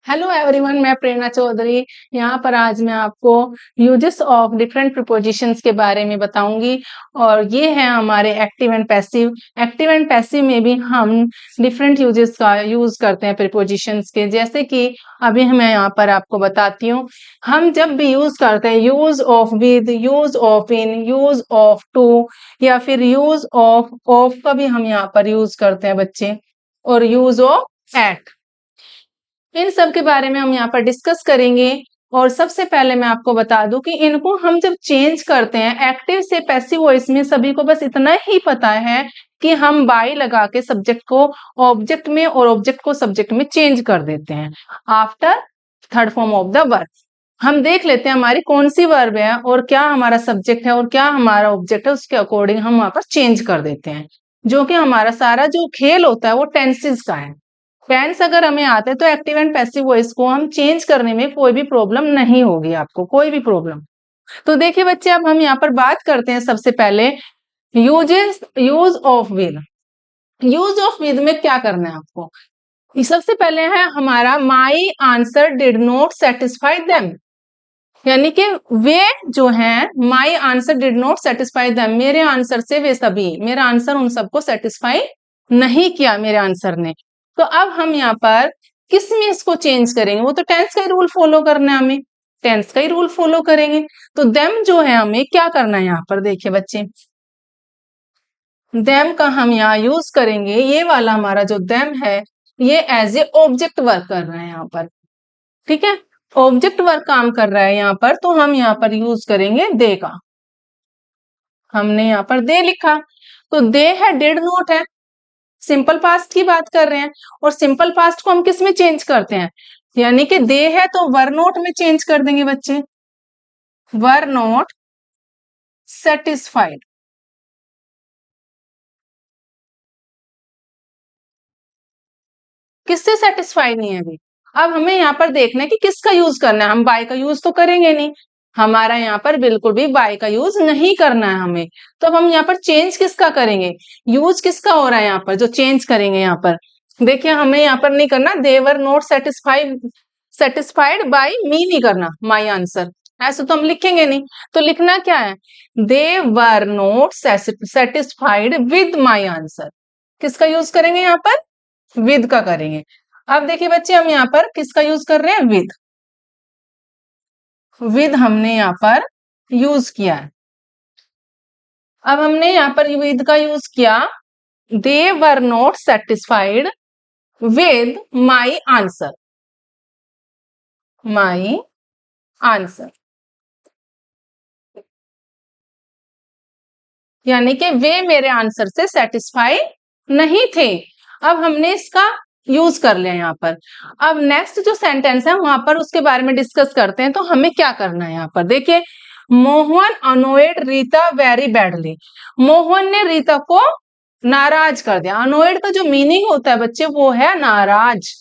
Hello everyone, मैं प्रेरणा चौधरी। यहाँ पर आज मैं आपको यूजेस ऑफ डिफरेंट प्रीपोजिशंस के बारे में बताऊंगी। और ये है हमारे active and passive. Active and passive में भी हम डिफरेंट यूजेस का यूज करते हैं प्रीपोजिशंस के, जैसे कि अभी मैं यहाँ पर आपको बताती हूँ। हम जब भी यूज करते हैं use of with, use of in, use of to, या फिर यूज ऑफ का भी हम यहाँ पर यूज करते हैं बच्चे, और यूज ऑफ एट। इन सब के बारे में हम यहाँ पर डिस्कस करेंगे। और सबसे पहले मैं आपको बता दूं कि इनको हम जब चेंज करते हैं एक्टिव से पैसिव वॉइस में, सभी को बस इतना ही पता है कि हम बाई लगा के सब्जेक्ट को ऑब्जेक्ट में और ऑब्जेक्ट को सब्जेक्ट में चेंज कर देते हैं after third form of the verb. हम देख लेते हैं हमारी कौन सी वर्ब है और क्या हमारा सब्जेक्ट है और क्या हमारा ऑब्जेक्ट है, उसके अकॉर्डिंग हम वहां पर चेंज कर देते हैं। जो कि हमारा सारा जो खेल होता है वो टेंसेस का है। टेंस अगर हमें आते हैं तो एक्टिव एंड पैसिव वॉइस को हम चेंज करने में कोई भी प्रॉब्लम नहीं होगी, आपको कोई भी प्रॉब्लम। तो देखिए बच्चे, अब हम यहाँ पर बात करते हैं सबसे पहले use of with. Use of with में क्या करना है आपको? सबसे पहले है हमारा my answer did not satisfy them, यानी कि वे जो है my answer did not satisfy them, मेरे आंसर से वे सभी, मेरा आंसर उन सबको सेटिस्फाई नहीं किया मेरे आंसर ने। तो अब हम यहाँ पर किस में इसको चेंज करेंगे? वो तो टेंस का ही रूल फॉलो करना है हमें, टेंस का ही रूल फॉलो करेंगे। तो देम जो है हमें क्या करना है यहाँ पर? देखिए बच्चे, देम का हम यहाँ यूज करेंगे, ये वाला हमारा जो देम है ये एज ए ऑब्जेक्ट वर्क कर रहा है यहाँ पर, ठीक है। ऑब्जेक्ट वर्क काम कर रहा है यहाँ पर, तो हम यहाँ पर यूज करेंगे दे का। हमने यहाँ पर दे लिखा, तो दे है डिड नॉट है, सिंपल पास्ट की बात कर रहे हैं। और सिंपल पास्ट को हम किस में चेंज करते हैं? यानी कि दे है तो वर नॉट में चेंज कर देंगे बच्चे, वर नॉट सेटिस्फाइड। किससे सेटिस्फाई नहीं है अभी? अब हमें यहाँ पर देखना है कि किसका यूज करना है। हम बाय का यूज तो करेंगे नहीं, हमारा यहाँ पर बिल्कुल भी बाय का यूज नहीं करना है हमें। तो अब हम यहाँ पर चेंज किसका करेंगे? यूज किसका हो रहा है यहाँ पर जो चेंज करेंगे? यहाँ पर देखिए, हमें यहाँ पर नहीं करना दे वर नॉट सेटिस्फाइड बाय मी, नहीं करना माई आंसर, ऐसे तो हम लिखेंगे नहीं। तो लिखना क्या है? They were not satisfied with my answer. किसका यूज करेंगे यहाँ पर? विद का करेंगे। अब देखिए बच्चे, हम यहाँ पर किसका यूज कर रहे हैं? विद। विद हमने यहाँ पर यूज किया है। अब हमने यहाँ पर विद का यूज किया, they were not satisfied with my answer, my answer, यानी कि वे मेरे आंसर से सेटिस्फाई नहीं थे। अब हमने इसका यूज कर लिया यहाँ पर। अब नेक्स्ट जो सेंटेंस है वहां पर उसके बारे में डिस्कस करते हैं। तो हमें क्या करना है यहाँ पर? देखिए, मोहन अनोयड रीता वेरी बैडली। मोहन ने रीता को नाराज कर दिया। अनोयड का जो मीनिंग होता है बच्चे वो है नाराज,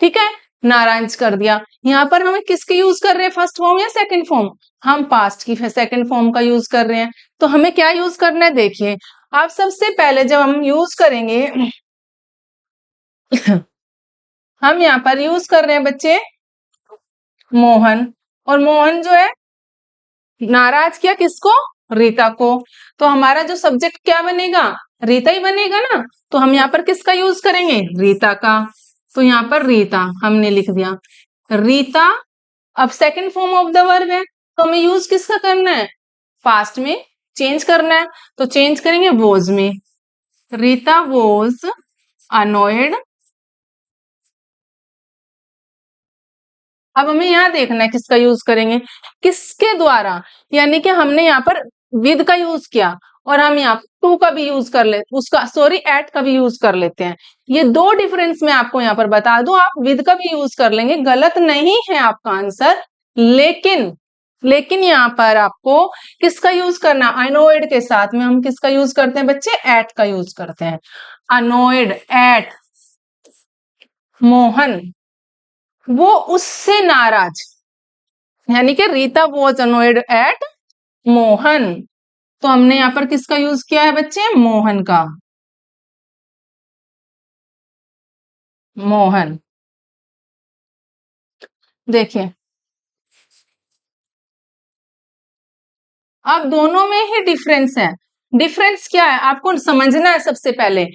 ठीक है, नाराज कर दिया। यहाँ पर हमें किसके यूज कर रहे हैं? फर्स्ट फॉर्म या सेकंड फॉर्म? हम पास्ट की सेकंड फॉर्म का यूज कर रहे हैं। तो हमें क्या यूज करना है? देखिए, आप सबसे पहले जब हम यूज करेंगे हम यहाँ पर यूज कर रहे हैं बच्चे मोहन, और मोहन जो है नाराज किया किसको? रीता को। तो हमारा जो सब्जेक्ट क्या बनेगा? रीता ही बनेगा ना। तो हम यहाँ पर किसका यूज करेंगे? रीता का। तो यहाँ पर रीता हमने लिख दिया, रीता। अब second form of the verb है, तो हमें यूज किसका करना है? पास्ट में चेंज करना है। तो चेंज करेंगे वोज में, रीता वोज अनोयड। अब हमें यहाँ देखना है किसका यूज करेंगे, किसके द्वारा, यानी कि हमने यहाँ पर विद का यूज किया और हम यहाँ टू का भी यूज कर ले, उसका सॉरी एट का भी यूज कर लेते हैं। ये दो डिफरेंस मैं आपको यहाँ पर बता दूं, आप विद का भी यूज कर लेंगे, गलत नहीं है आपका आंसर। लेकिन यहाँ पर आपको किसका यूज करना? अनोइड के साथ में हम किसका यूज करते हैं बच्चे? एट का यूज करते हैं। अनोइड एट मोहन, वो उससे नाराज, यानी कि Rita was annoyed at Mohan. तो हमने यहाँ पर किसका यूज किया है बच्चे? मोहन का, मोहन। देखिए, अब दोनों में ही डिफरेंस है। डिफरेंस क्या है आपको समझना है सबसे पहले।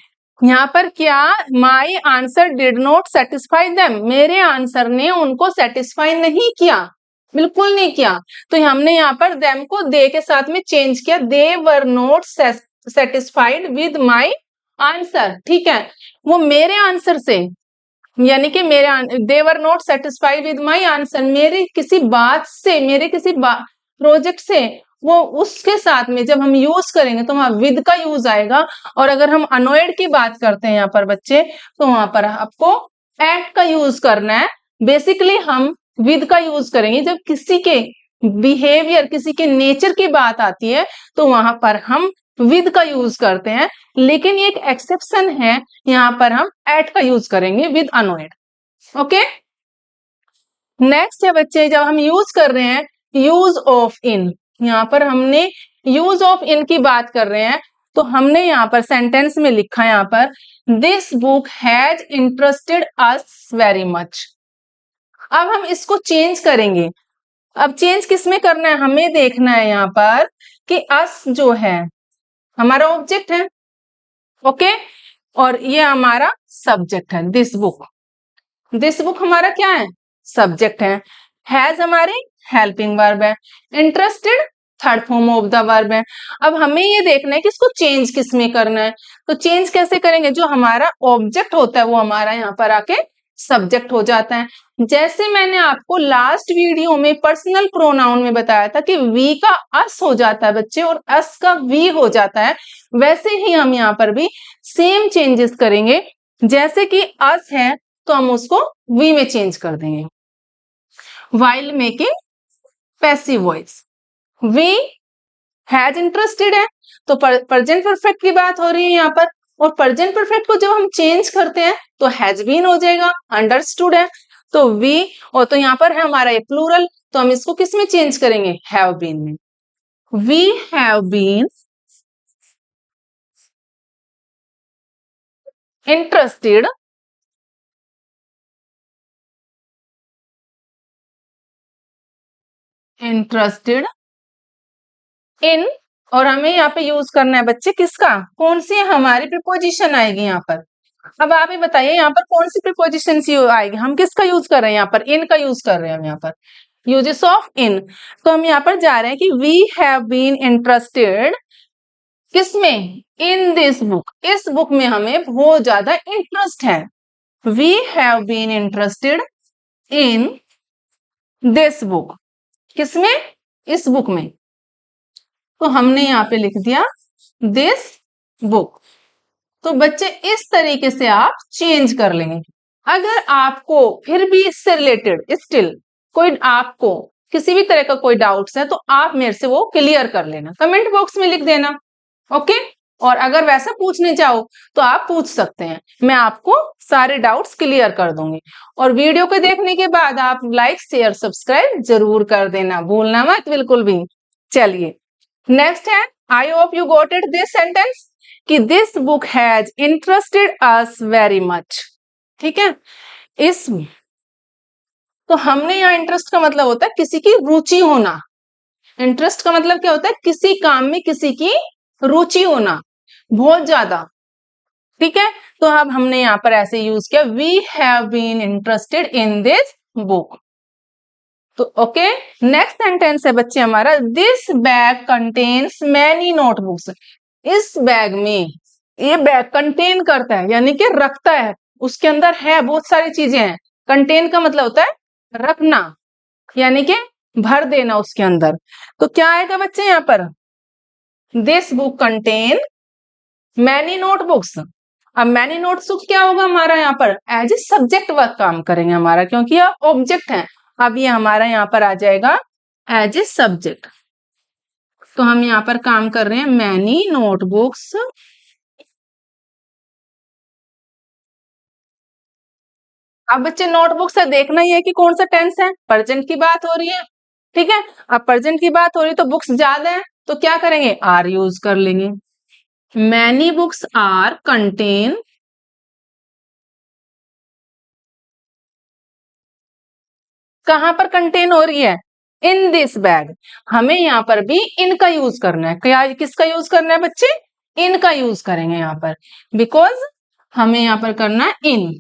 यहाँ पर क्या my answer did not satisfy them, मेरे आंसर ने उनको सेटिस्फाई नहीं किया, बिल्कुल नहीं किया। तो हमने यहाँ पर देम को दे के साथ में चेंज किया, they were not satisfied with my answer. ठीक है, वो मेरे आंसर से, यानी कि मेरे they were not satisfied with my answer, मेरे किसी बात से, मेरे किसी प्रोजेक्ट से, वो उसके साथ में जब हम यूज करेंगे तो वहां विद का यूज आएगा। और अगर हम अनोइड की बात करते हैं यहाँ पर बच्चे, तो वहां पर आपको एट का यूज करना है। बेसिकली हम विद का यूज करेंगे जब किसी के बिहेवियर, किसी के नेचर की बात आती है, तो वहां पर हम विद का यूज करते हैं। लेकिन ये एक एक्सेप्शन है, यहाँ पर हम एट का यूज करेंगे विद अनोइड। ओके, नेक्स्ट है बच्चे, जब हम यूज कर रहे हैं यूज ऑफ इन, यहाँ पर हमने यूज ऑफ इन की बात कर रहे हैं, तो हमने यहाँ पर सेंटेंस में लिखा है यहाँ पर this book has interested us very much. अब हम इसको चेंज करेंगे। अब चेंज किसमें करना है, हमें देखना है यहाँ पर कि अस जो है हमारा ऑब्जेक्ट है, ओके, और ये हमारा सब्जेक्ट है। दिस बुक हमारा क्या है, सब्जेक्ट है। हैज हमारे हेल्पिंग वर्ब है। Interested third form of the verb है। अब हमें ये देखना है कि इसको चेंज किसमें करना है, तो चेंज कैसे करेंगे, जो हमारा ऑब्जेक्ट होता है वो हमारा यहाँ पर आके सब्जेक्ट हो जाता है। जैसे मैंने आपको लास्ट वीडियो में पर्सनल प्रोनाउन में बताया था कि वी का अस हो जाता है बच्चे और अस का वी हो जाता है, वैसे ही हम यहाँ पर भी सेम चेंजेस करेंगे। जैसे कि अस है तो हम उसको वी में चेंज कर देंगे। While making passive voice, we has interested है तो प्रेजेंट परफेक्ट की बात हो रही है यहाँ पर, और प्रेजेंट परफेक्ट को जब हम चेंज करते हैं तो हैज बीन हो जाएगा। अंडरस्टूड है तो वी, और तो यहाँ पर है हमारा ये प्लूरल, तो हम इसको किस में चेंज करेंगे, हैव बीन में। We have been interested interested in, और हमें यहाँ पे यूज करना है बच्चे किसका, कौन सी हमारी प्रीपोजिशन आएगी यहाँ पर। अब आप ही बताइए यहाँ पर कौन सी प्रीपोजिशन आएगी, हम किसका यूज कर रहे हैं, यहाँ पर इन का यूज कर रहे हैं हम यहाँ पर, यूजेस ऑफ इन। तो हम यहाँ पर जा रहे हैं कि वी हैव बीन इंटरेस्टेड किसमें, इन दिस बुक, इस बुक में हमें बहुत ज्यादा इंटरेस्ट है। We have been interested in this book, किसमें, इस बुक में, तो हमने यहाँ पे लिख दिया दिस बुक। तो बच्चे इस तरीके से आप चेंज कर लेंगे। अगर आपको फिर भी इससे रिलेटेड स्टिल कोई आपको किसी भी तरह का कोई डाउट्स है तो आप मेरे से वो क्लियर कर लेना, कमेंट बॉक्स में लिख देना। ओके, और अगर वैसा पूछने चाहो तो आप पूछ सकते हैं, मैं आपको सारे डाउट्स क्लियर कर दूंगी। और वीडियो को देखने के बाद आप लाइक शेयर सब्सक्राइब जरूर कर देना, भूलना मत बिल्कुल भी। चलिए नेक्स्ट है, I hope you got it this sentence कि this book has interested us very much. ठीक है, इस, तो हमने यहाँ इंटरेस्ट का मतलब होता है किसी की रुचि होना। इंटरेस्ट का मतलब क्या होता है, किसी काम में किसी की रुचि होना बहुत ज्यादा। ठीक है, तो अब हमने यहाँ पर ऐसे यूज किया, we have been interested in this book. तो ओके, नेक्स्ट सेंटेंस है बच्चे हमारा, this bag contains many notebooks. इस बैग में, ये बैग कंटेन करता है यानी कि रखता है, उसके अंदर है बहुत सारी चीजें हैं। कंटेन का मतलब होता है रखना, यानी कि भर देना उसके अंदर। तो क्या आएगा बच्चे यहाँ पर, this book contain many notebooks. अब मैनी नोटबुक्स क्या होगा हमारा यहाँ पर, एज ए सब्जेक्ट वर्क काम करेंगे हमारा, क्योंकि यह ऑब्जेक्ट है। अब ये हमारा यहाँ पर आ जाएगा एज ए सब्जेक्ट। तो हम यहाँ पर काम कर रहे हैं मैनी नोटबुक्स अब बच्चे नोटबुक से देखना ही है कि कौन सा टेंस है, प्रेजेंट की बात हो रही है। ठीक है, अब प्रेजेंट की बात हो रही है तो बुक्स ज्यादा है तो क्या करेंगे, आर यूज कर लेंगे। मैनी बुक्स आर कंटेन कहाँ पर कंटेन हो रही है? इन दिस बैग। हमें यहाँ पर भी इन का यूज करना है। क्या किसका यूज करना है बच्चे? इन का यूज करेंगे यहाँ पर, बिकॉज हमें यहाँ पर करना है इन।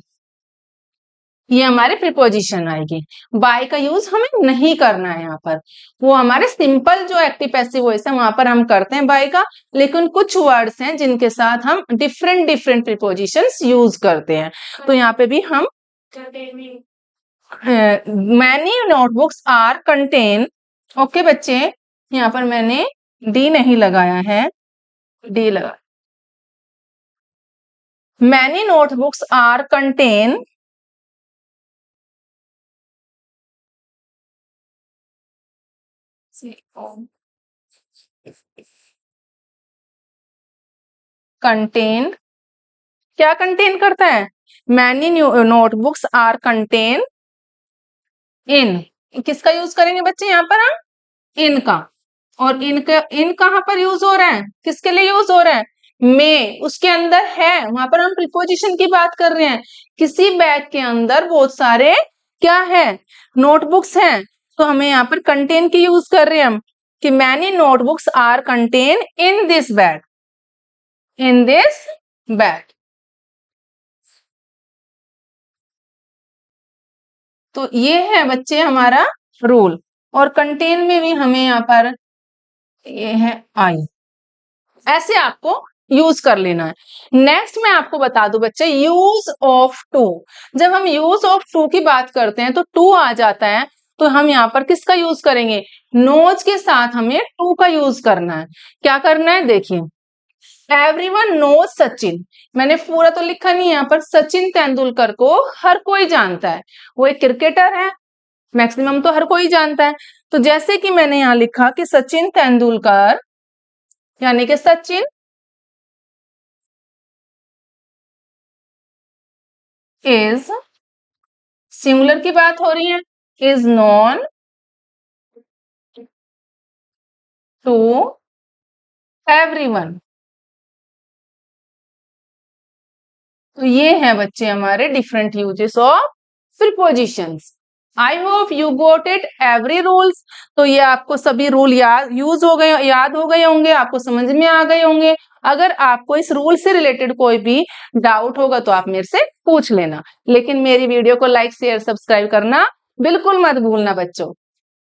ये हमारे प्रीपोजिशन आएगी। बाय का यूज हमें नहीं करना है यहाँ पर। वो हमारे सिंपल जो एक्टिव पैसिव वॉइस है वहां पर हम करते हैं बाय का, लेकिन कुछ वर्ड्स हैं जिनके साथ हम डिफरेंट डिफरेंट प्रीपोजिशंस यूज करते हैं। तो यहाँ पे भी हम many notebooks are contain. Okay बच्चे, यहाँ पर मैंने डी नहीं लगाया है, डी लगा। Many notebooks are contain contain क्या कंटेन करता है? Many notebooks are contain in. किसका यूज करेंगे बच्चे यहाँ पर हम? इन का। और इन कहाँ पर यूज हो रहा है? किसके लिए यूज हो रहा है? में, उसके अंदर है, वहां पर हम प्रीपोजिशन की बात कर रहे हैं। किसी बैग के अंदर बहुत सारे क्या है? नोटबुक्स हैं, तो हमें यहाँ पर कंटेन की यूज कर रहे हैं हम कि many notebooks are contain in this bag, in this bag. तो ये है बच्चे हमारा रूल। और कंटेन में भी हमें यहाँ पर ये है आई, ऐसे आपको यूज कर लेना है। नेक्स्ट मैं आपको बता दूं बच्चे, यूज ऑफ टू। जब हम यूज ऑफ टू की बात करते हैं तो टू आ जाता है, तो हम यहाँ पर किसका यूज करेंगे? नोज के साथ हमें टू का यूज करना है। क्या करना है देखिए, एवरीवन नोज सचिन। मैंने पूरा तो लिखा नहीं है यहाँ पर। सचिन तेंदुलकर को हर कोई जानता है, वो एक क्रिकेटर है, मैक्सिमम तो हर कोई जानता है। तो जैसे कि मैंने यहाँ लिखा कि सचिन तेंदुलकर, यानी कि सचिन इज, सिंगुलर की बात हो रही है, इज नॉन टू एवरीवन। तो ये है बच्चे हमारे different uses of prepositions. I hope you got it every rules. तो ये आपको सभी रूल याद हो गए होंगे, आपको समझ में आ गए होंगे। अगर आपको इस रूल से रिलेटेड कोई भी डाउट होगा तो आप मेरे से पूछ लेना, लेकिन मेरी वीडियो को लाइक शेयर सब्सक्राइब करना बिल्कुल मत भूलना बच्चों।